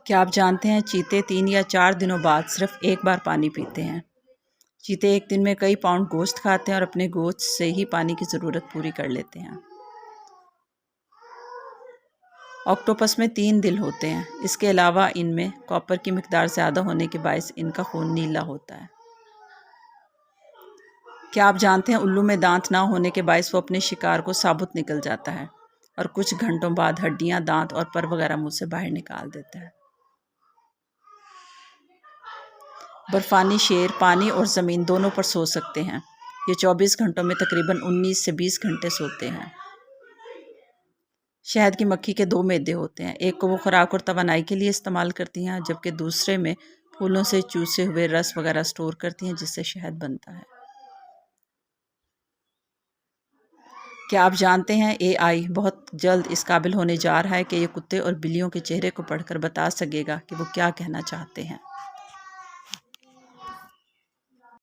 क्या आप जानते हैं चीते 3 या 4 दिनों बाद सिर्फ एक बार पानी पीते हैं। चीते एक दिन में कई पाउंड गोश्त खाते हैं और अपने गोश्त से ही पानी की ज़रूरत पूरी कर लेते हैं। ऑक्टोपस में 3 दिल होते हैं। इसके अलावा इनमें कॉपर की मिकदार ज़्यादा होने के बायस इनका खून नीला होता है। क्या आप जानते हैं उल्लू में दांत ना होने के बायस वो अपने शिकार को साबुत निकल जाता है और कुछ घंटों बाद हड्डियां, दांत और पर वगैरह मुंह से बाहर निकाल देता है। बर्फानी शेर पानी और ज़मीन दोनों पर सो सकते हैं। ये 24 घंटों में तकरीबन 19 से 20 घंटे सोते हैं। शहद की मक्खी के 2 मैदे होते हैं। एक को वो खुराक और तवानाई के लिए इस्तेमाल करती हैं, जबकि दूसरे में फूलों से चूसे हुए रस वगैरह स्टोर करती हैं, जिससे शहद बनता है। क्या आप जानते हैं एआई बहुत जल्द इस काबिल होने जा रहा है कि ये कुत्ते और बिल्लियों के चेहरे को पढ़कर बता सकेगा कि वो क्या कहना चाहते हैं।